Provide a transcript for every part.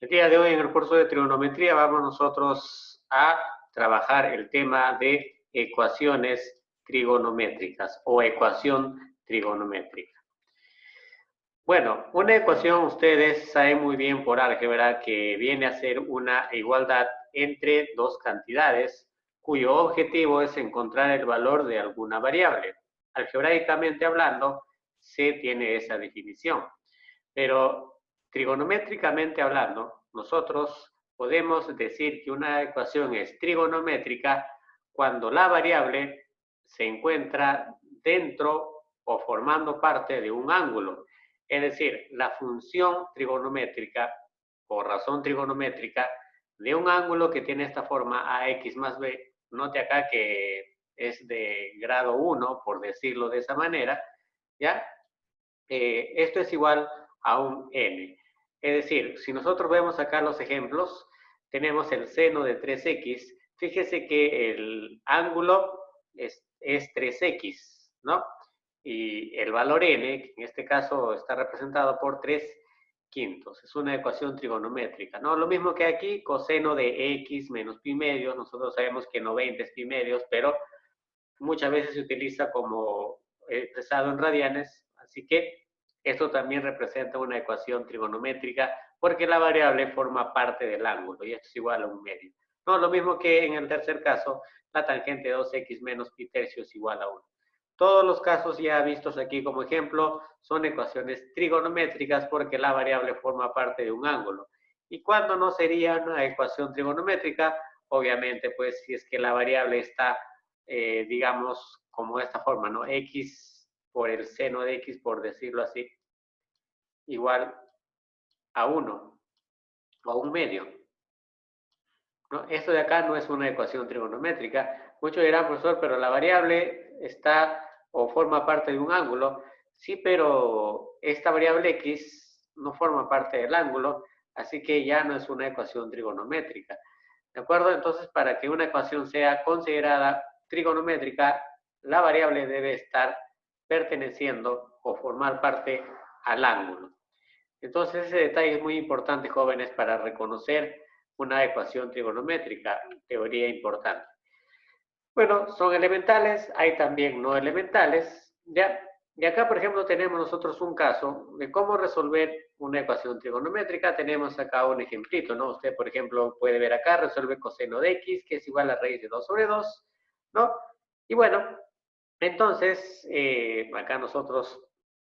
El día de hoy en el curso de trigonometría vamos nosotros a trabajar el tema de ecuaciones trigonométricas o ecuación trigonométrica. Bueno, una ecuación ustedes saben muy bien por álgebra que viene a ser una igualdad entre dos cantidades cuyo objetivo es encontrar el valor de alguna variable. Algebraicamente hablando, se tiene esa definición. Pero trigonométricamente hablando, nosotros podemos decir que una ecuación es trigonométrica cuando la variable se encuentra dentro o formando parte de un ángulo. Es decir, la función trigonométrica o razón trigonométrica de un ángulo que tiene esta forma ax más b. Note acá que es de grado 1, por decirlo de esa manera, ¿ya? Esto es igual a un n. Es decir, si nosotros vemos acá los ejemplos, tenemos el seno de 3x. Fíjese que el ángulo es 3x, ¿no? Y el valor n, que en este caso está representado por 3/5. Es una ecuación trigonométrica, ¿no? Lo mismo que aquí, coseno de x menos pi medios. Nosotros sabemos que 90 es pi medios, pero muchas veces se utiliza como expresado en radianes, así que esto también representa una ecuación trigonométrica porque la variable forma parte del ángulo y esto es igual a un medio. No, lo mismo que en el tercer caso, la tangente de 2x menos pi tercio es igual a 1. Todos los casos ya vistos aquí como ejemplo son ecuaciones trigonométricas porque la variable forma parte de un ángulo. ¿Y cuándo no sería una ecuación trigonométrica? Obviamente, pues si es que la variable está digamos, como de esta forma, ¿no? X por el seno de X, por decirlo así, igual a 1 o a un medio, ¿no? Esto de acá no es una ecuación trigonométrica. Muchos dirán, profesor, pero la variable está o forma parte de un ángulo. Sí, pero esta variable X no forma parte del ángulo, así que ya no es una ecuación trigonométrica. ¿De acuerdo? Entonces, para que una ecuación sea considerada trigonométrica, la variable debe estar perteneciendo o formar parte al ángulo. Entonces, ese detalle es muy importante, jóvenes, para reconocer una ecuación trigonométrica, teoría importante. Bueno, son elementales, hay también no elementales, ¿ya? Y acá, por ejemplo, tenemos nosotros un caso de cómo resolver una ecuación trigonométrica. Tenemos acá un ejemplito, ¿no? Usted, por ejemplo, puede ver acá, resuelve coseno de x, que es igual a raíz de 2 sobre 2, ¿no? Y bueno, entonces, acá nosotros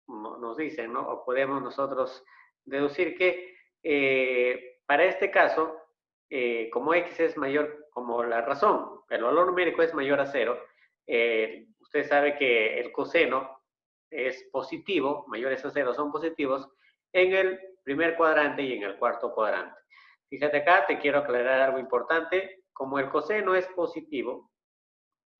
nos dicen, ¿no? O podemos nosotros deducir que para este caso, como x es mayor, como la razón, el valor numérico es mayor a 0, usted sabe que el coseno es positivo, mayores a 0 son positivos, en el primer cuadrante y en el cuarto cuadrante. Fíjate acá, te quiero aclarar algo importante, como el coseno es positivo,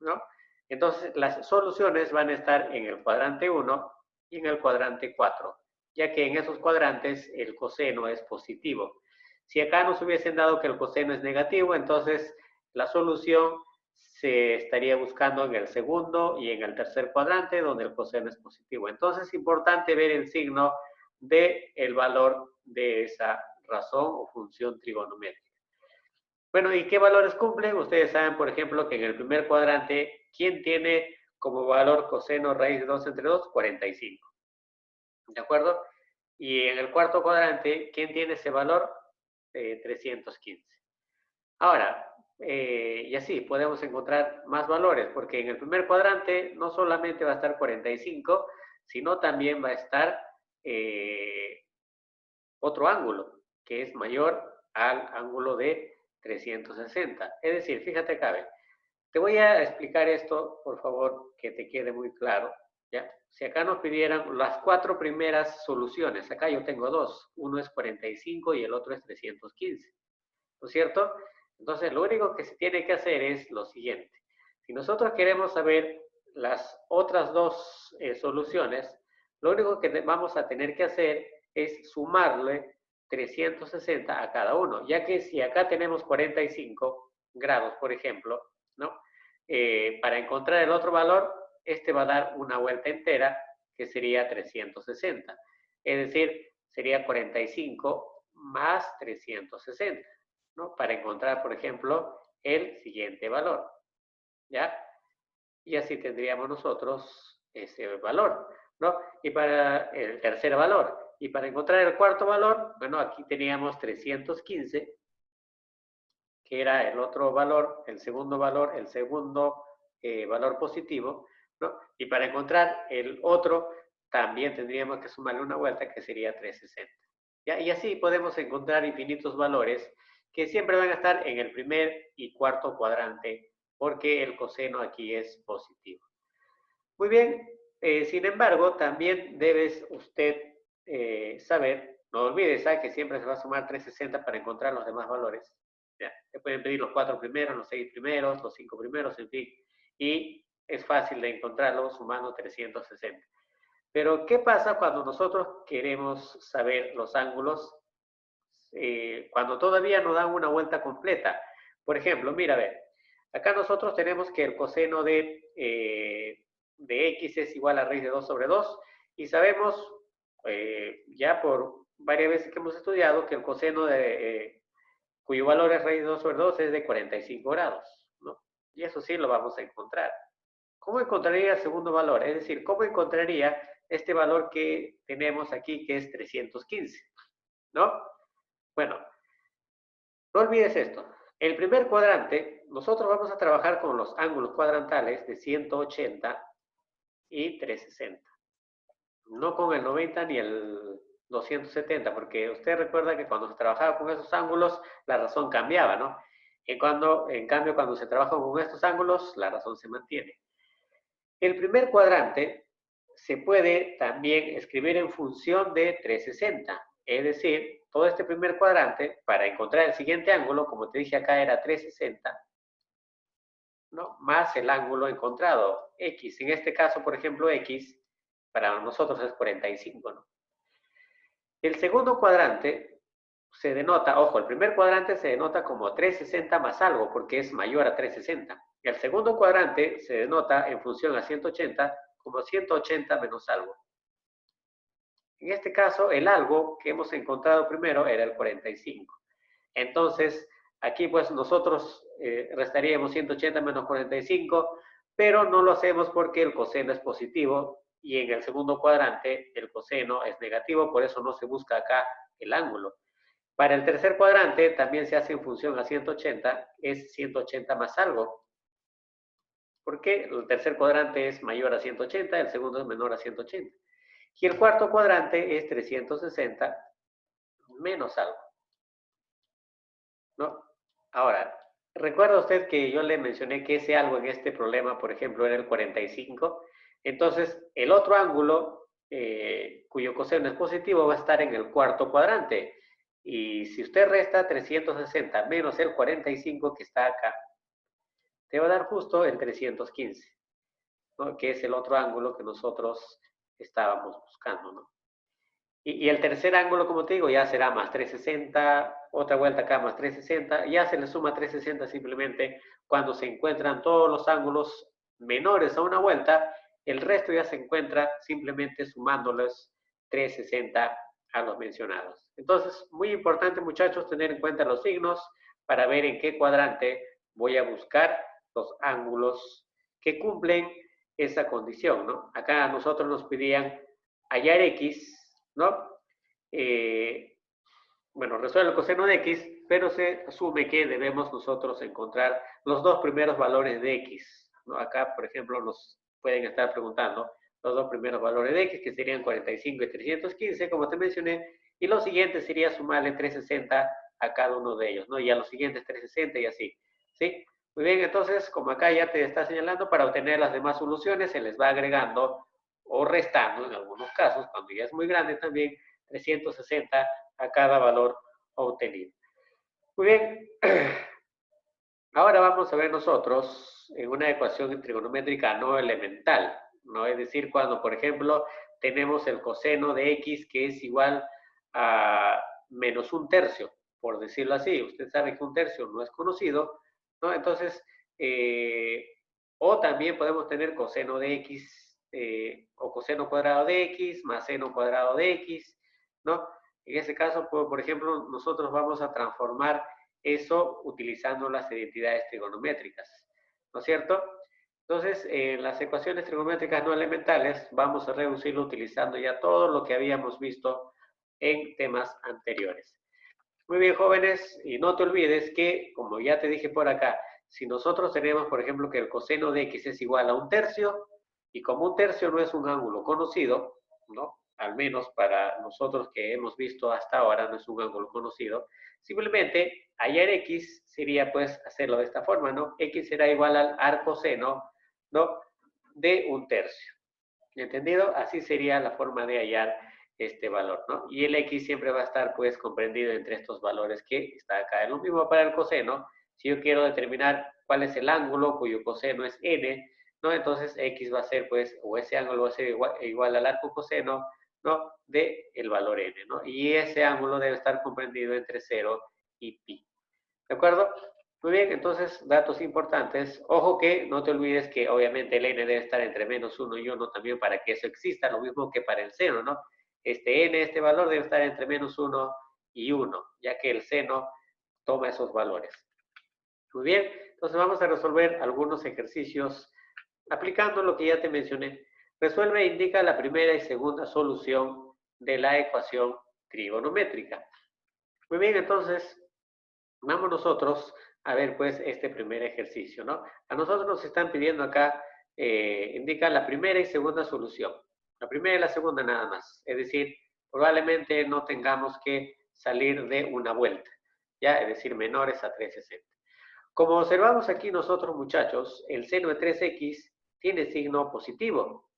¿no? Entonces, las soluciones van a estar en el cuadrante 1 y en el cuadrante 4, ya que en esos cuadrantes el coseno es positivo. Si acá nos hubiesen dado que el coseno es negativo, entonces la solución se estaría buscando en el segundo y en el tercer cuadrante, donde el coseno es positivo. Entonces es importante ver el signo del valor de esa razón o función trigonométrica. Bueno, ¿y qué valores cumplen? Ustedes saben, por ejemplo, que en el primer cuadrante, ¿quién tiene como valor coseno raíz de 2 entre 2? 45. ¿De acuerdo? Y en el cuarto cuadrante, ¿quién tiene ese valor? 315. Ahora, y así podemos encontrar más valores, porque en el primer cuadrante no solamente va a estar 45, sino también va a estar otro ángulo, que es mayor al ángulo de 360. Es decir, fíjate acá, te voy a explicar esto, por favor, que te quede muy claro, ¿ya? Si acá nos pidieran las 4 primeras soluciones, acá yo tengo dos, uno es 45 y el otro es 315, ¿no es cierto? Entonces, lo único que se tiene que hacer es lo siguiente. Si nosotros queremos saber las otras dos soluciones, lo único que vamos a tener que hacer es sumarle 360 a cada uno, ya que si acá tenemos 45 grados, por ejemplo, ¿no? Para encontrar el otro valor, este va a dar una vuelta entera, que sería 360. Es decir, sería 45 más 360, ¿no? Para encontrar, por ejemplo, el siguiente valor, ¿ya? Y así tendríamos nosotros ese valor, ¿no? Y para el tercer valor. Y para encontrar el cuarto valor, bueno, aquí teníamos 315, que era el otro valor, el segundo valor, el segundo valor positivo, ¿no? Y para encontrar el otro, también tendríamos que sumarle una vuelta, que sería 360. ¿Ya? Y así podemos encontrar infinitos valores que siempre van a estar en el primer y cuarto cuadrante, porque el coseno aquí es positivo. Muy bien, sin embargo, también debes usted saber, no olvides, que siempre se va a sumar 360 para encontrar los demás valores. Ya, te pueden pedir los 4 primeros, los 6 primeros, los 5 primeros, en fin. Y es fácil de encontrarlo sumando 360. Pero, ¿qué pasa cuando nosotros queremos saber los ángulos? Cuando todavía no dan una vuelta completa. Por ejemplo, mira, a ver, acá nosotros tenemos que el coseno de x es igual a raíz de 2 sobre 2 y sabemos ya por varias veces que hemos estudiado que el coseno cuyo valor es raíz de 2 sobre 2 es de 45 grados, ¿no? Y eso sí lo vamos a encontrar. ¿Cómo encontraría el segundo valor? Es decir, ¿cómo encontraría este valor que tenemos aquí, que es 315? ¿No? Bueno, no olvides esto. El primer cuadrante, nosotros vamos a trabajar con los ángulos cuadrantales de 180 y 360. No con el 90 ni el 270, porque usted recuerda que cuando se trabajaba con esos ángulos, la razón cambiaba, ¿no? En cambio, cuando se trabaja con estos ángulos, la razón se mantiene. El primer cuadrante se puede también escribir en función de 360. Es decir, todo este primer cuadrante, para encontrar el siguiente ángulo, como te dije acá, era 360, ¿no? Más el ángulo encontrado, x. En este caso, por ejemplo, x, para nosotros es 45, ¿no? El segundo cuadrante se denota, ojo, el primer cuadrante se denota como 360 más algo, porque es mayor a 360. El segundo cuadrante se denota en función a 180 como 180 menos algo. En este caso, el algo que hemos encontrado primero era el 45. Entonces, aquí pues nosotros restaríamos 180 menos 45, pero no lo hacemos porque el coseno es positivo y en el segundo cuadrante el coseno es negativo, por eso no se busca acá el ángulo. Para el tercer cuadrante también se hace en función a 180, es 180 más algo, porque el tercer cuadrante es mayor a 180, el segundo es menor a 180. Y el cuarto cuadrante es 360 menos algo, ¿no? Ahora, ¿recuerda usted que yo le mencioné que ese algo en este problema, por ejemplo, era el 45? Entonces, el otro ángulo, cuyo coseno es positivo, va a estar en el cuarto cuadrante. Y si usted resta 360 menos el 45 que está acá, te va a dar justo el 315, ¿no? Que es el otro ángulo que nosotros estábamos buscando, ¿no? Y el tercer ángulo, como te digo, ya será más 360, otra vuelta acá más 360, ya se le suma 360 simplemente cuando se encuentran todos los ángulos menores a una vuelta, el resto ya se encuentra simplemente sumándoles 360 a los mencionados. Entonces, muy importante, muchachos, tener en cuenta los signos para ver en qué cuadrante voy a buscar los ángulos que cumplen esa condición, ¿no? Acá a nosotros nos pedían hallar x, ¿no? Bueno, resuelve el coseno de x, pero se asume que debemos nosotros encontrar los dos primeros valores de x, ¿no? Acá, por ejemplo, nos pueden estar preguntando los dos primeros valores de x, que serían 45 y 315, como te mencioné, y lo siguiente sería sumarle 360 a cada uno de ellos, ¿no? Y a los siguientes 360 y así, ¿sí? Muy bien, entonces, como acá ya te está señalando, para obtener las demás soluciones se les va agregando o restando, en algunos casos, cuando ya es muy grande también, 360 a cada valor obtenido. Muy bien, ahora vamos a ver nosotros en una ecuación trigonométrica no elemental, ¿no? Es decir, cuando, por ejemplo, tenemos el coseno de x que es igual a menos un tercio, por decirlo así. Usted sabe que un tercio no es conocido, ¿no? Entonces, o también podemos tener coseno de x o coseno cuadrado de x más seno cuadrado de x, ¿no? En ese caso, por ejemplo, nosotros vamos a transformar eso utilizando las identidades trigonométricas, ¿no es cierto? Entonces, en las ecuaciones trigonométricas no elementales vamos a reducirlo utilizando ya todo lo que habíamos visto en temas anteriores. Muy bien, jóvenes, y no te olvides que, como ya te dije por acá, si nosotros tenemos, por ejemplo, que el coseno de x es igual a 1/3, y como 1/3 no es un ángulo conocido, ¿no? Al menos para nosotros que hemos visto hasta ahora no es un ángulo conocido, simplemente hallar x sería pues hacerlo de esta forma, ¿no? X será igual al arcoseno, ¿no? De 1/3. ¿Entendido? Así sería la forma de hallar este valor, ¿no? Y el x siempre va a estar pues comprendido entre estos valores que está acá. Es lo mismo para el coseno. Si yo quiero determinar cuál es el ángulo cuyo coseno es n, ¿no? Entonces x va a ser pues, o ese ángulo va a ser igual al arco coseno, ¿no? De el valor n, ¿no? Y ese ángulo debe estar comprendido entre 0 y pi. ¿De acuerdo? Muy bien, entonces, datos importantes. Ojo que no te olvides que obviamente el n debe estar entre -1 y 1 también para que eso exista, lo mismo que para el seno, ¿no? Este n, este valor debe estar entre -1 y 1, ya que el seno toma esos valores. Muy bien, entonces vamos a resolver algunos ejercicios aplicando lo que ya te mencioné. Resuelve e indica la primera y segunda solución de la ecuación trigonométrica. Muy bien, entonces vamos nosotros a ver pues este primer ejercicio, ¿no? A nosotros nos están pidiendo acá, indica la primera y segunda solución. La primera y la segunda nada más. Es decir, probablemente no tengamos que salir de una vuelta, ¿ya? Es decir, menores a 360. Como observamos aquí nosotros, muchachos, el seno de 3x tiene signo positivo,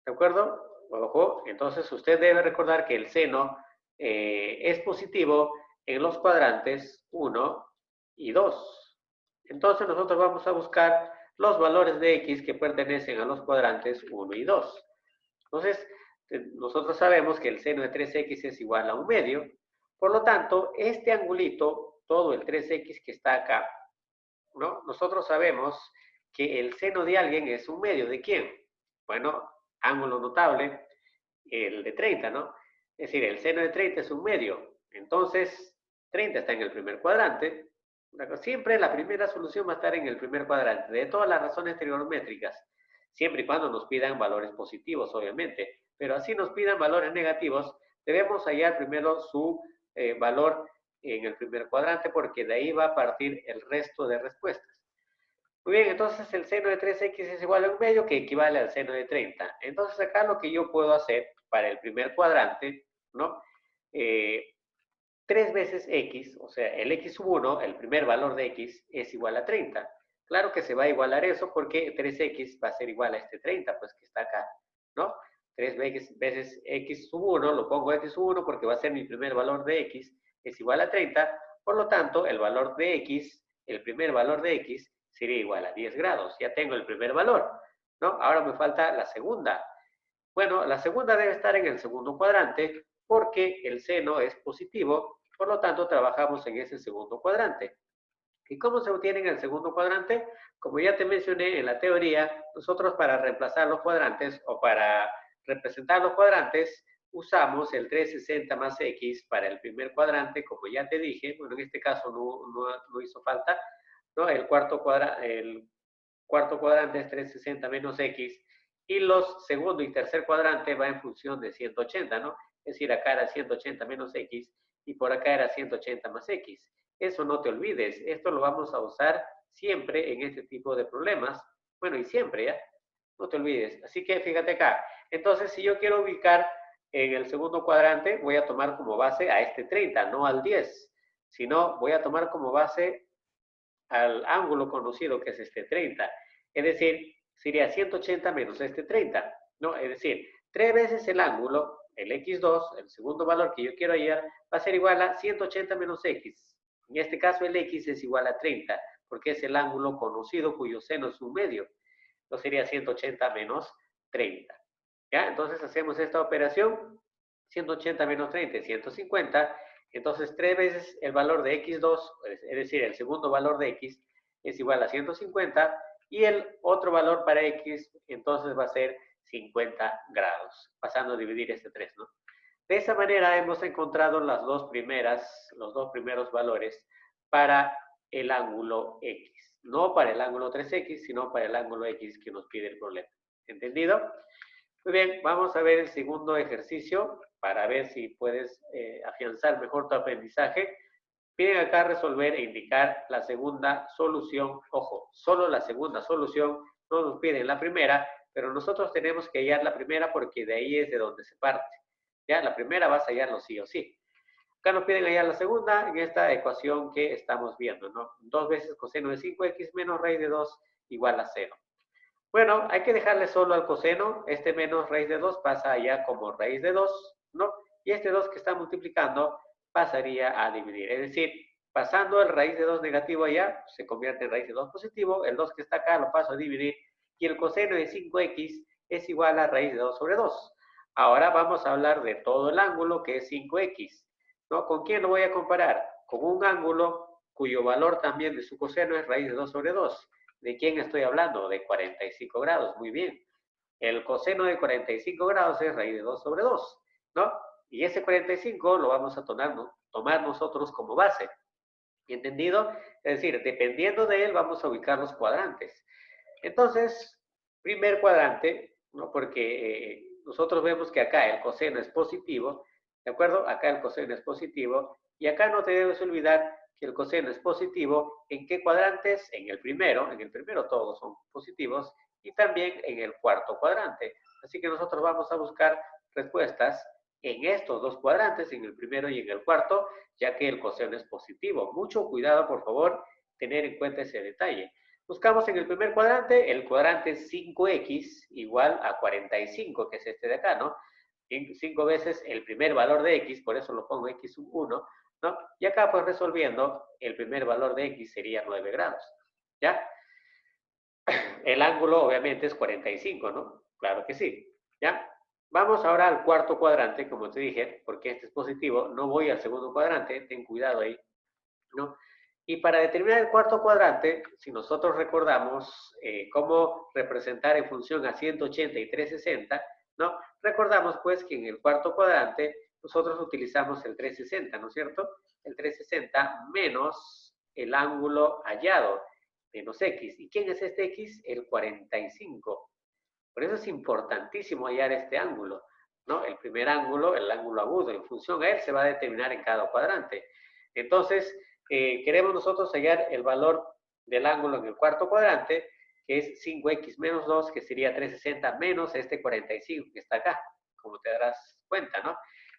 ¿de acuerdo? Ojo, entonces usted debe recordar que el seno es positivo en los cuadrantes 1 y 2. Entonces nosotros vamos a buscar los valores de x que pertenecen a los cuadrantes 1 y 2. Entonces, nosotros sabemos que el seno de 3x es igual a 1/2. Por lo tanto, este angulito, todo el 3x que está acá, ¿no? Nosotros sabemos que el seno de alguien es 1/2. ¿De quién? Bueno, ángulo notable, el de 30, ¿no? Es decir, el seno de 30 es 1/2. Entonces, 30 está en el primer cuadrante. Siempre la primera solución va a estar en el primer cuadrante, de todas las razones trigonométricas, siempre y cuando nos pidan valores positivos, obviamente. Pero así nos pidan valores negativos, debemos hallar primero su valor en el primer cuadrante, porque de ahí va a partir el resto de respuestas. Muy bien, entonces el seno de 3x es igual a 1/2, que equivale al seno de 30. Entonces acá lo que yo puedo hacer para el primer cuadrante, ¿no? 3 veces x, o sea, el x1, el primer valor de x, es igual a 30. Claro que se va a igualar eso porque 3x va a ser igual a este 30, pues que está acá, ¿no? 3 veces x1, lo pongo x1 porque va a ser mi primer valor de x, es igual a 30. Por lo tanto, el valor de x, el primer valor de x, sería igual a 10 grados. Ya tengo el primer valor, ¿no? Ahora me falta la segunda. Bueno, la segunda debe estar en el segundo cuadrante porque el seno es positivo, por lo tanto trabajamos en ese segundo cuadrante. ¿Y cómo se obtiene en el segundo cuadrante? Como ya te mencioné en la teoría, nosotros para reemplazar los cuadrantes o para representar los cuadrantes usamos el 360 más x para el primer cuadrante, como ya te dije. Bueno, en este caso no hizo falta, ¿no? El cuarto cuadrante es 360 menos x, y los segundo y tercer cuadrante va en función de 180, ¿no? Es decir, acá era 180 menos x y por acá era 180 más x. Eso no te olvides, esto lo vamos a usar siempre en este tipo de problemas. Bueno, y siempre, ¿ya? No te olvides. Así que fíjate acá. Entonces, si yo quiero ubicar en el segundo cuadrante, voy a tomar como base a este 30, no al 10, sino voy a tomar como base al ángulo conocido que es este 30. Es decir, sería 180 menos este 30, ¿no? Es decir, 3 veces el ángulo, el x2, el segundo valor que yo quiero hallar, va a ser igual a 180 menos x. En este caso el x es igual a 30, porque es el ángulo conocido cuyo seno es 1/2. Entonces sería 180 menos 30. ¿Ya? Entonces hacemos esta operación. 180 menos 30 es 150. Entonces 3 veces el valor de x2, es decir, el segundo valor de x, es igual a 150. Y el otro valor para x, entonces va a ser 50 grados. Pasando a dividir este 3, ¿no? De esa manera hemos encontrado los dos primeros valores para el ángulo X. No para el ángulo 3X, sino para el ángulo X que nos pide el problema. ¿Entendido? Muy bien, vamos a ver el segundo ejercicio para ver si puedes afianzar mejor tu aprendizaje. Piden acá resolver e indicar la segunda solución. Ojo, solo la segunda solución, no nos piden la primera, pero nosotros tenemos que hallar la primera porque de ahí es de donde se parte. Ya, la primera vas a hallarlo sí o sí. Acá nos piden hallar la segunda en esta ecuación que estamos viendo, ¿no? 2 veces coseno de 5x menos raíz de 2 igual a 0. Bueno, hay que dejarle solo al coseno. Este menos raíz de 2 pasa allá como raíz de 2, ¿no? Y este 2 que está multiplicando pasaría a dividir. Es decir, pasando el raíz de 2 negativo allá, se convierte en raíz de 2 positivo. El 2 que está acá lo paso a dividir. Y el coseno de 5x es igual a raíz de 2 sobre 2. Ahora vamos a hablar de todo el ángulo que es 5x, ¿no? ¿Con quién lo voy a comparar? Con un ángulo cuyo valor también de su coseno es raíz de 2 sobre 2. ¿De quién estoy hablando? De 45 grados, muy bien. El coseno de 45 grados es raíz de 2 sobre 2, ¿no? Y ese 45 lo vamos a tomar nosotros como base. ¿Entendido? Es decir, dependiendo de él vamos a ubicar los cuadrantes. Entonces, primer cuadrante, ¿no? Porque nosotros vemos que acá el coseno es positivo, ¿de acuerdo? Acá el coseno es positivo y acá no te debes olvidar que el coseno es positivo. ¿En qué cuadrantes? En el primero todos son positivos y también en el cuarto cuadrante. Así que nosotros vamos a buscar respuestas en estos dos cuadrantes, en el primero y en el cuarto, ya que el coseno es positivo. Mucho cuidado, por favor, tener en cuenta ese detalle. Buscamos en el primer cuadrante, el cuadrante 5x igual a 45, que es este de acá, ¿no? 5 veces el primer valor de x, por eso lo pongo x sub 1, ¿no? Y acá pues resolviendo, el primer valor de x sería 9 grados, ¿ya? El ángulo obviamente es 45, ¿no? Claro que sí, ¿ya? Vamos ahora al cuarto cuadrante, como te dije, porque este es positivo, no voy al segundo cuadrante, ten cuidado ahí, ¿no? Y para determinar el cuarto cuadrante, si nosotros recordamos cómo representar en función a 180 y 360, ¿no? Recordamos pues que en el cuarto cuadrante nosotros utilizamos el 360, ¿no es cierto? El 360 menos el ángulo hallado, menos x. ¿Y quién es este x? El 45. Por eso es importantísimo hallar este ángulo, ¿no? El primer ángulo, el ángulo agudo, en función a él se va a determinar en cada cuadrante. Entonces, queremos nosotros hallar el valor del ángulo en el cuarto cuadrante, que es 5x menos 2, que sería 360 menos este 45 que está acá, como te darás cuenta, ¿no?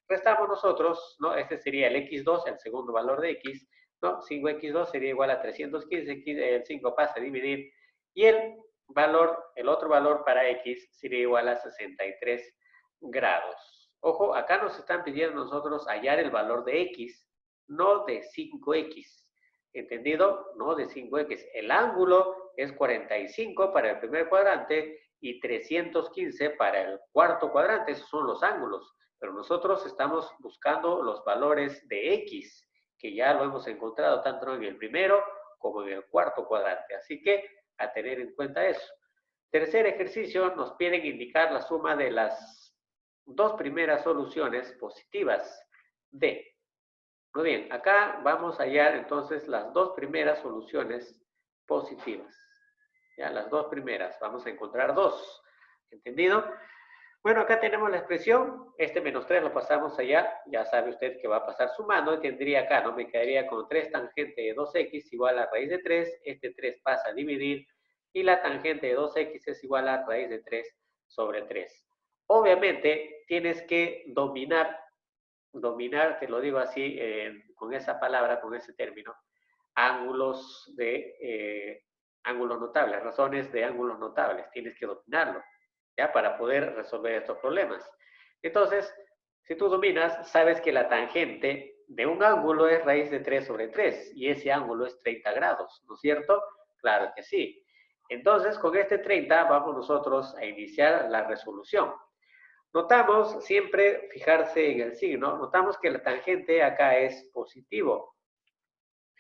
Restamos nosotros, ¿no? Este sería el x2, el segundo valor de x, ¿no? 5x2 sería igual a 315, el 5 pasa a dividir, y el otro valor para x sería igual a 63 grados. Ojo, acá nos están pidiendo nosotros hallar el valor de x, no de 5x. ¿Entendido? No de 5x. El ángulo es 45 para el primer cuadrante y 315 para el cuarto cuadrante. Esos son los ángulos. Pero nosotros estamos buscando los valores de x, que ya lo hemos encontrado tanto en el primero como en el cuarto cuadrante. Así que a tener en cuenta eso. Tercer ejercicio, nos piden indicar la suma de las dos primeras soluciones positivas de. Muy bien, acá vamos a hallar entonces las dos primeras soluciones positivas. Ya, las dos primeras, vamos a encontrar dos. ¿Entendido? Bueno, acá tenemos la expresión, este menos 3 lo pasamos allá, ya sabe usted que va a pasar sumando, y tendría acá, ¿no? Me quedaría con 3 tangente de 2x igual a raíz de 3, este 3 pasa a dividir, y la tangente de 2x es igual a raíz de 3 sobre 3. Obviamente, tienes que dominar, te lo digo así, con esa palabra, con ese término, ángulos notables, razones de ángulos notables, tienes que dominarlo, ¿ya? Para poder resolver estos problemas. Entonces, si tú dominas, sabes que la tangente de un ángulo es raíz de 3 sobre 3 y ese ángulo es 30 grados, ¿no es cierto? Claro que sí. Entonces, con este 30 vamos nosotros a iniciar la resolución. Notamos, siempre fijarse en el signo, notamos que la tangente acá es positivo.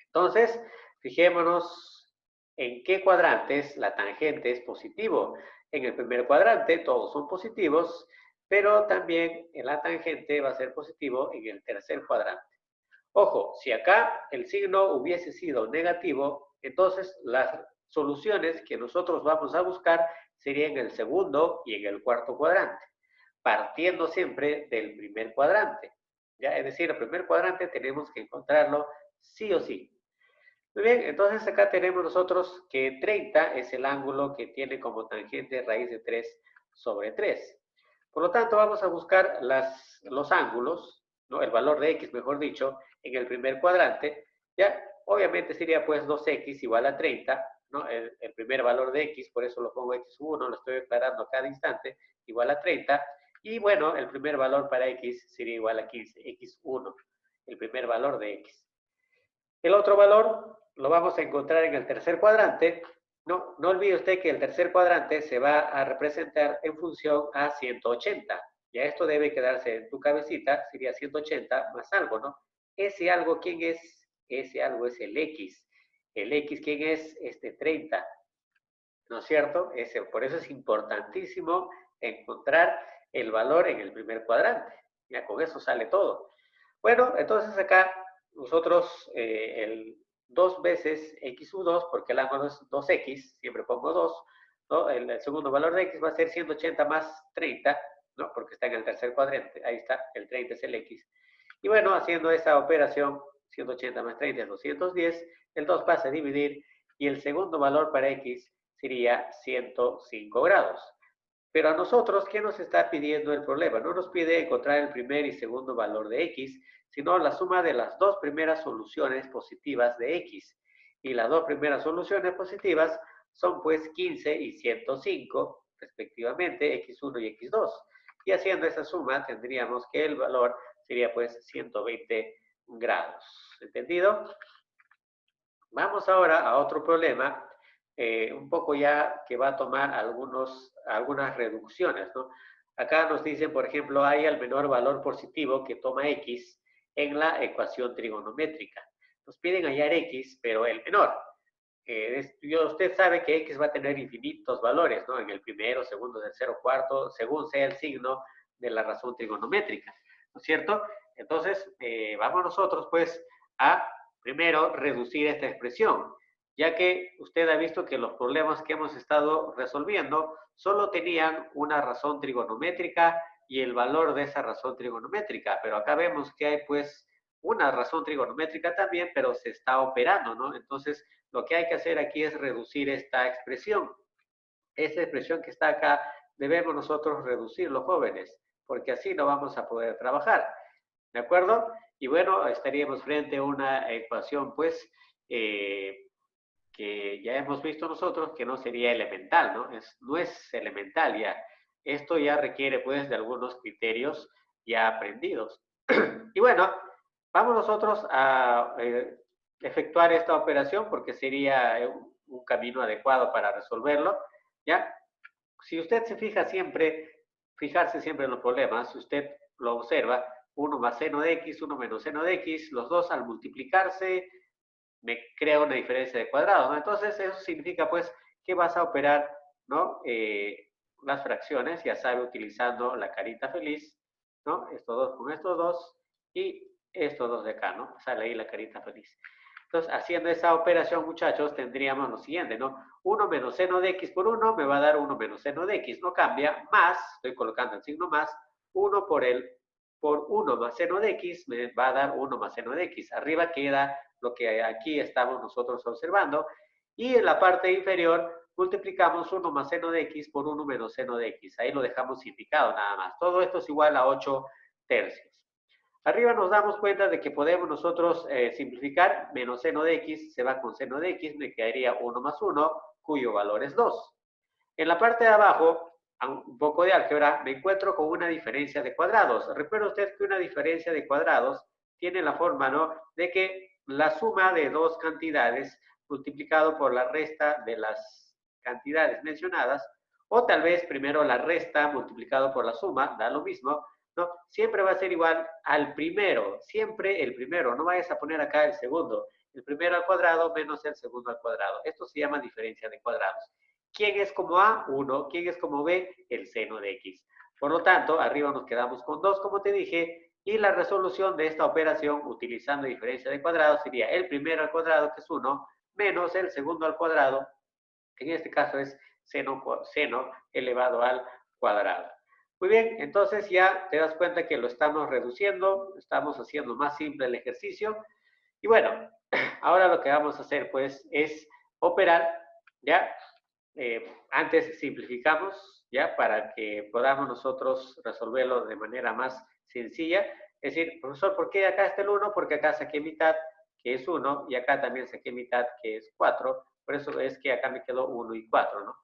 Entonces, fijémonos en qué cuadrantes la tangente es positivo. En el primer cuadrante todos son positivos, pero también la tangente va a ser positivo en el tercer cuadrante. Ojo, si acá el signo hubiese sido negativo, entonces las soluciones que nosotros vamos a buscar serían en el segundo y en el cuarto cuadrante, partiendo siempre del primer cuadrante. ¿Ya? Es decir, el primer cuadrante tenemos que encontrarlo sí o sí. Muy bien, entonces acá tenemos nosotros que 30 es el ángulo que tiene como tangente raíz de 3 sobre 3. Por lo tanto, vamos a buscar los ángulos, ¿no? El valor de x, mejor dicho, en el primer cuadrante. Ya, obviamente sería pues 2x igual a 30, ¿no? El primer valor de x, por eso lo pongo x1, lo estoy declarando a cada instante, igual a 30. Y bueno, el primer valor para x sería igual a 15, x1, el primer valor de x. El otro valor lo vamos a encontrar en el tercer cuadrante. No olvide usted que el tercer cuadrante se va a representar en función a 180. Ya esto debe quedarse en tu cabecita, sería 180 más algo, ¿no? Ese algo, ¿quién es? Ese algo es el X. El X, ¿quién es? 30. ¿No es cierto? Por eso es importantísimo encontrar el valor en el primer cuadrante. Ya con eso sale todo. Bueno, entonces acá nosotros el 2 veces x2, porque el ángulo es 2x, siempre pongo 2, ¿no? El segundo valor de x va a ser 180 más 30, ¿no? Porque está en el tercer cuadrante, ahí está, el 30 es el x. Y bueno, haciendo esa operación, 180 más 30 es 210, el 2 pasa a dividir y el segundo valor para x sería 105 grados. Pero a nosotros, ¿qué nos está pidiendo el problema? No nos pide encontrar el primer y segundo valor de x, sino la suma de las dos primeras soluciones positivas de x. Y las dos primeras soluciones positivas son pues 15 y 105, respectivamente, x1 y x2. Y haciendo esa suma tendríamos que el valor sería pues 120 grados. ¿Entendido? Vamos ahora a otro problema, un poco ya que va a tomar algunas reducciones, ¿no? Acá nos dicen, por ejemplo, hay el menor valor positivo que toma x en la ecuación trigonométrica. Nos piden hallar x, pero el menor. Usted sabe que x va a tener infinitos valores, ¿no? En el primero, segundo, tercero, cuarto, según sea el signo de la razón trigonométrica, ¿no es cierto? Entonces, vamos nosotros, pues, a primero reducir esta expresión, ya que usted ha visto que los problemas que hemos estado resolviendo solo tenían una razón trigonométrica y el valor de esa razón trigonométrica, pero acá vemos que hay, pues, una razón trigonométrica también, pero se está operando, ¿no? Entonces, lo que hay que hacer aquí es reducir esta expresión. Esta expresión que está acá debemos nosotros reducirlo, jóvenes, porque así no vamos a poder trabajar. ¿De acuerdo? Y bueno, estaríamos frente a una ecuación, pues, que ya hemos visto nosotros que no sería elemental, ¿no? No es elemental ya. Esto ya requiere, pues, de algunos criterios ya aprendidos. Y bueno, vamos nosotros a efectuar esta operación porque sería un camino adecuado para resolverlo, ¿ya? Si usted se fija siempre, fijarse siempre en los problemas, si usted lo observa, 1 más seno de x, 1 menos seno de x, los dos al multiplicarse me crea una diferencia de cuadrado, ¿no? Entonces eso significa pues que vas a operar, ¿no? Las fracciones, ya sabe, utilizando la carita feliz, ¿no? Estos dos con estos dos y estos dos de acá, ¿no? Sale ahí la carita feliz. Entonces, haciendo esa operación, muchachos, tendríamos lo siguiente, ¿no? 1 menos seno de x por 1 me va a dar 1 menos seno de x, no cambia, más, estoy colocando el signo más, 1 por 1 más seno de x me va a dar 1 más seno de x. Arriba queda lo que aquí estamos nosotros observando, y en la parte inferior multiplicamos 1 más seno de x por 1 menos seno de x. Ahí lo dejamos indicado nada más. Todo esto es igual a 8 tercios. Arriba nos damos cuenta de que podemos nosotros simplificar, menos seno de x se va con seno de x, me quedaría 1 más 1, cuyo valor es 2. En la parte de abajo, un poco de álgebra, me encuentro con una diferencia de cuadrados. Recuerda usted que una diferencia de cuadrados tiene la forma, ¿no?, de que la suma de dos cantidades multiplicado por la resta de las cantidades mencionadas, o tal vez primero la resta multiplicado por la suma, da lo mismo, ¿no? Siempre va a ser igual al primero, siempre el primero, no vayas a poner acá el segundo, el primero al cuadrado menos el segundo al cuadrado. Esto se llama diferencia de cuadrados. ¿Quién es como A? 1. ¿Quién es como B? El seno de X. Por lo tanto, arriba nos quedamos con 2, como te dije, y la resolución de esta operación utilizando diferencia de cuadrado sería el primero al cuadrado, que es 1, menos el segundo al cuadrado, que en este caso es seno elevado al cuadrado. Muy bien, entonces ya te das cuenta que lo estamos reduciendo, estamos haciendo más simple el ejercicio. Y bueno, ahora lo que vamos a hacer pues es operar, ¿ya? Antes simplificamos, ¿ya? Para que podamos nosotros resolverlo de manera más sencilla. Es decir, profesor, ¿por qué acá está el 1? Porque acá saqué mitad, que es 1, y acá también saqué mitad, que es 4. Por eso es que acá me quedó 1 y 4, ¿no?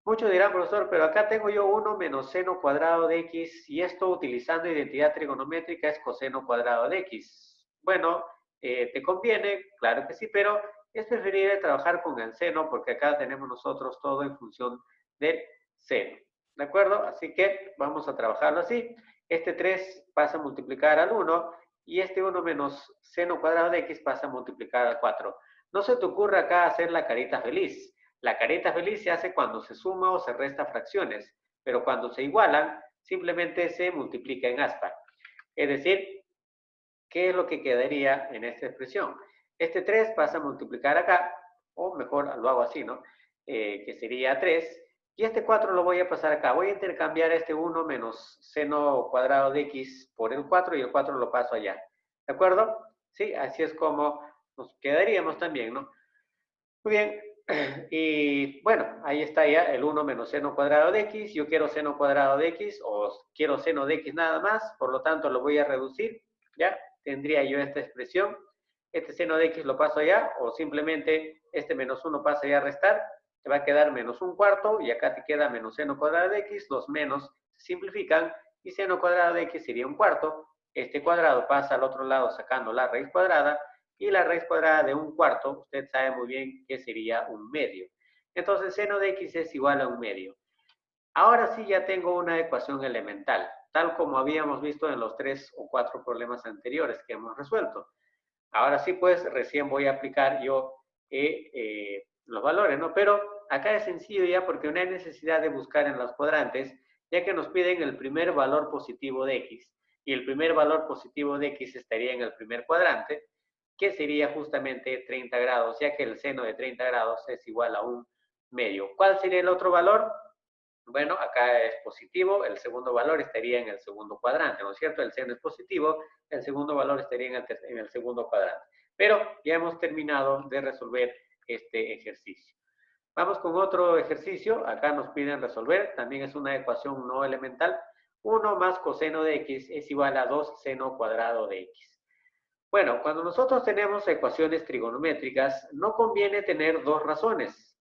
Muchos dirán, profesor, pero acá tengo yo 1 menos seno cuadrado de x, y esto utilizando identidad trigonométrica es coseno cuadrado de x. Bueno, ¿te conviene? Claro que sí, pero es preferible trabajar con el seno porque acá tenemos nosotros todo en función del seno. ¿De acuerdo? Así que vamos a trabajarlo así. Este 3 pasa a multiplicar al 1 y este 1 menos seno cuadrado de x pasa a multiplicar al 4. No se te ocurra acá hacer la carita feliz. La carita feliz se hace cuando se suma o se resta fracciones, pero cuando se igualan, simplemente se multiplica en aspa. Es decir, ¿qué es lo que quedaría en esta expresión? Este 3 pasa a multiplicar acá, o mejor lo hago así, ¿no? Que sería 3, y este 4 lo voy a pasar acá. Voy a intercambiar este 1 menos seno cuadrado de x por el 4 y el 4 lo paso allá. ¿De acuerdo? Sí, así es como nos quedaríamos también, ¿no? Muy bien, y bueno, ahí está ya el 1 menos seno cuadrado de x. Yo quiero seno cuadrado de x o quiero seno de x nada más, por lo tanto lo voy a reducir, ¿ya? Tendría yo esta expresión. Este seno de x lo paso allá o simplemente este menos 1 pasa ya a restar. Te va a quedar menos 1/4 y acá te queda menos seno cuadrado de x. Los menos se simplifican y seno cuadrado de x sería 1/4. Este cuadrado pasa al otro lado sacando la raíz cuadrada. Y la raíz cuadrada de 1/4, usted sabe muy bien que sería 1/2. Entonces, seno de x es igual a 1/2. Ahora sí ya tengo una ecuación elemental, tal como habíamos visto en los 3 o 4 problemas anteriores que hemos resuelto. Ahora sí, pues, recién voy a aplicar yo los valores, ¿no? Pero acá es sencillo ya porque no hay necesidad de buscar en los cuadrantes, ya que nos piden el primer valor positivo de x. Y el primer valor positivo de x estaría en el primer cuadrante, que sería justamente 30 grados, ya que el seno de 30 grados es igual a 1/2. ¿Cuál sería el otro valor? Bueno, acá es positivo, el segundo valor estaría en el segundo cuadrante, ¿no es cierto? El seno es positivo, el segundo valor estaría en el segundo cuadrante. Pero ya hemos terminado de resolver este ejercicio. Vamos con otro ejercicio, acá nos piden resolver, también es una ecuación no elemental. 1 más coseno de x es igual a 2 seno cuadrado de x. Bueno, cuando nosotros tenemos ecuaciones trigonométricas, no conviene tener dos razones.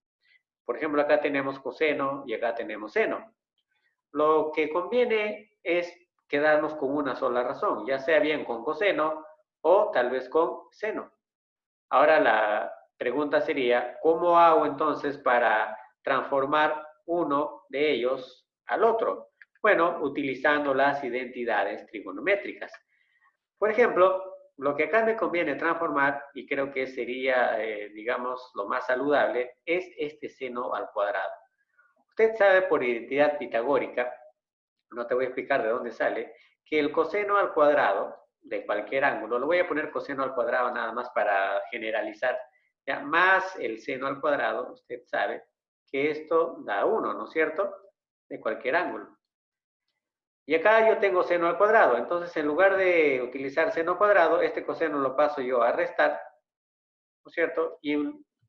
Por ejemplo, acá tenemos coseno y acá tenemos seno. Lo que conviene es quedarnos con una sola razón, ya sea bien con coseno o tal vez con seno. Ahora la pregunta sería, ¿cómo hago entonces para transformar uno de ellos al otro? Bueno, utilizando las identidades trigonométricas. Por ejemplo, lo que acá me conviene transformar, y creo que sería, digamos, lo más saludable, es este seno al cuadrado. Usted sabe por identidad pitagórica, no te voy a explicar de dónde sale, que el coseno al cuadrado de cualquier ángulo, lo voy a poner coseno al cuadrado nada más para generalizar, ¿ya? Más el seno al cuadrado, usted sabe que esto da 1, ¿no es cierto? De cualquier ángulo. Y acá yo tengo seno al cuadrado, entonces en lugar de utilizar seno cuadrado, este coseno lo paso yo a restar, ¿no es cierto? Y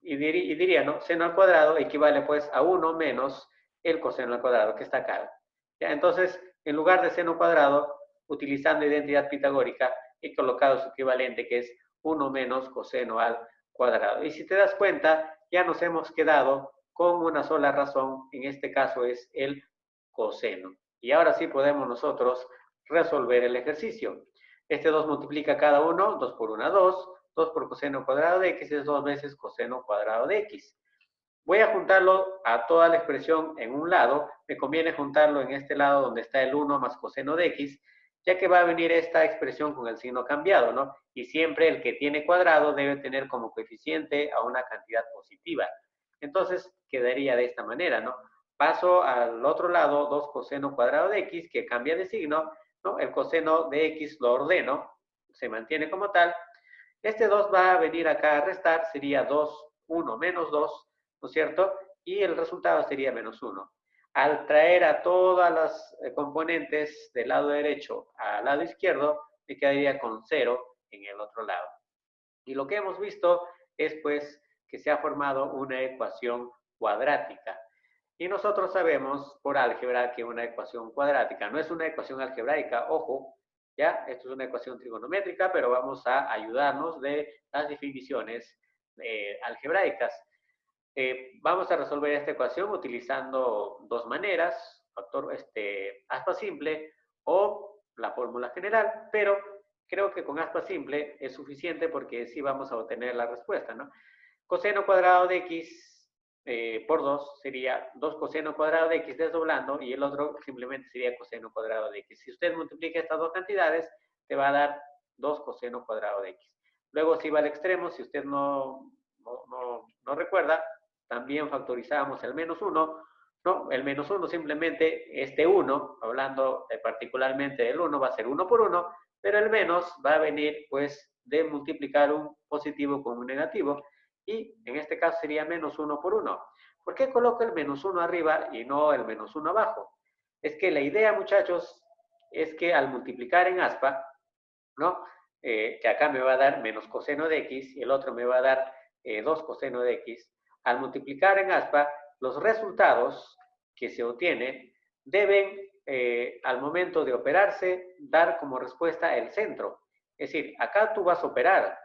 diría, ¿no? Seno al cuadrado equivale pues a 1 menos el coseno al cuadrado que está acá. ¿Ya? Entonces, en lugar de seno cuadrado, utilizando identidad pitagórica, he colocado su equivalente que es 1 menos coseno al cuadrado. Y si te das cuenta, ya nos hemos quedado con una sola razón, en este caso es el coseno. Y ahora sí podemos nosotros resolver el ejercicio. Este 2 multiplica cada uno, 2 por 1, 2. 2 por coseno cuadrado de x es 2 veces coseno cuadrado de x. Voy a juntarlo a toda la expresión en un lado. Me conviene juntarlo en este lado donde está el 1 más coseno de x, ya que va a venir esta expresión con el signo cambiado, ¿no? Y siempre el que tiene cuadrado debe tener como coeficiente a una cantidad positiva. Entonces, quedaría de esta manera, ¿no? paso al otro lado 2 coseno cuadrado de x, que cambia de signo, ¿no? El coseno de x lo ordeno, se mantiene como tal. Este 2 va a venir acá a restar, sería 2, 1 menos 2, ¿no es cierto? Y el resultado sería menos 1. Al traer a todas las componentes del lado derecho al lado izquierdo, me quedaría con 0 en el otro lado. Y lo que hemos visto es pues que se ha formado una ecuación cuadrática. Y nosotros sabemos por álgebra que una ecuación cuadrática no es una ecuación algebraica, ojo, ¿ya? Esto es una ecuación trigonométrica, pero vamos a ayudarnos de las definiciones algebraicas. Vamos a resolver esta ecuación utilizando dos maneras, factor aspa simple o la fórmula general, pero creo que con aspa simple es suficiente porque sí vamos a obtener la respuesta, ¿no? Coseno cuadrado de x por 2 sería 2 coseno cuadrado de x desdoblando y el otro simplemente sería coseno cuadrado de x. Si usted multiplica estas dos cantidades, te va a dar 2 coseno cuadrado de x. Luego, si va al extremo, si usted no recuerda, también factorizábamos el menos 1, ¿no? El menos 1 simplemente, este 1, hablando particularmente del 1, va a ser 1 por 1, pero el menos va a venir, pues, de multiplicar un positivo con un negativo, y en este caso sería menos 1 por 1. ¿Por qué coloco el menos 1 arriba y no el menos 1 abajo? Es que la idea, muchachos, es que al multiplicar en aspa, ¿no? Que acá me va a dar menos coseno de x y el otro me va a dar 2 coseno de x. Al multiplicar en aspa, los resultados que se obtienen deben, al momento de operarse, dar como respuesta el centro. Es decir, acá tú vas a operar.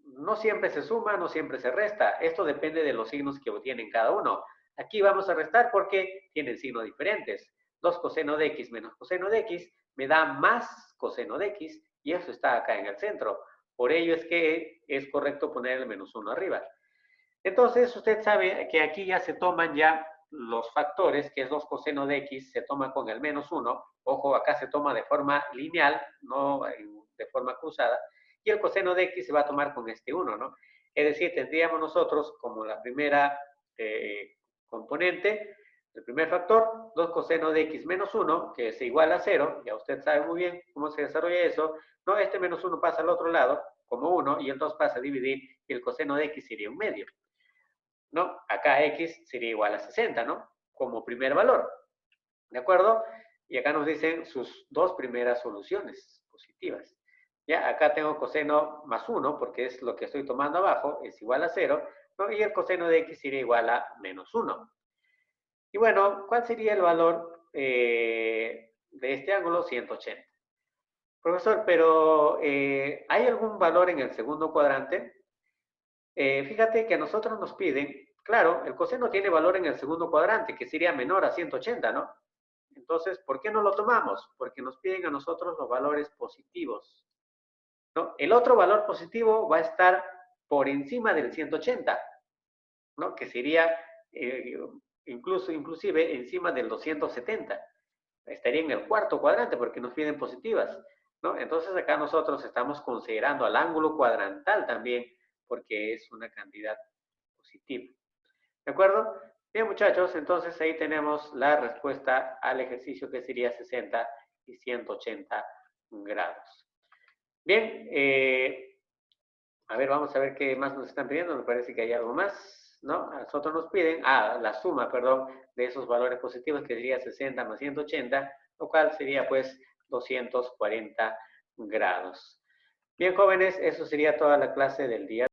No siempre se suma, no siempre se resta. Esto depende de los signos que obtienen cada uno. Aquí vamos a restar porque tienen signos diferentes. 2 coseno de x menos coseno de x me da más coseno de x y eso está acá en el centro. Por ello es que es correcto poner el menos 1 arriba. Entonces, usted sabe que aquí ya se toman ya los factores, que es 2 coseno de x, se toma con el menos 1. Ojo, acá se toma de forma lineal, no de forma cruzada. Y el coseno de x se va a tomar con este 1, ¿no? Es decir, tendríamos nosotros como la primera componente, el primer factor, 2 coseno de x menos 1, que es igual a 0. Ya usted sabe muy bien cómo se desarrolla eso, ¿no? Este menos 1 pasa al otro lado como 1 y el 2 pasa a dividir y el coseno de x sería un medio, ¿no? Acá x sería igual a 60, ¿no? Como primer valor, ¿de acuerdo? Y acá nos dicen sus dos primeras soluciones positivas. Ya, acá tengo coseno más 1, porque es lo que estoy tomando abajo, es igual a 0, ¿no? Y el coseno de x sería igual a menos 1. Y bueno, ¿cuál sería el valor de este ángulo? 180. Profesor, pero ¿hay algún valor en el segundo cuadrante? Fíjate que a nosotros nos piden, claro, el coseno tiene valor en el segundo cuadrante, que sería menor a 180, ¿no? Entonces, ¿por qué no lo tomamos? Porque nos piden a nosotros los valores positivos, ¿no? El otro valor positivo va a estar por encima del 180, ¿no? Que sería inclusive encima del 270. Estaría en el cuarto cuadrante porque nos piden positivas, ¿no? Entonces acá nosotros estamos considerando al ángulo cuadrantal también porque es una cantidad positiva. ¿De acuerdo? Bien, muchachos, entonces ahí tenemos la respuesta al ejercicio que sería 60 y 180 grados. Bien, a ver, vamos a ver qué más nos están pidiendo. Me parece que hay algo más, ¿no? A nosotros nos piden, la suma, perdón, de esos valores positivos que sería 60 más 180, lo cual sería pues 240 grados. Bien, jóvenes, eso sería toda la clase del día.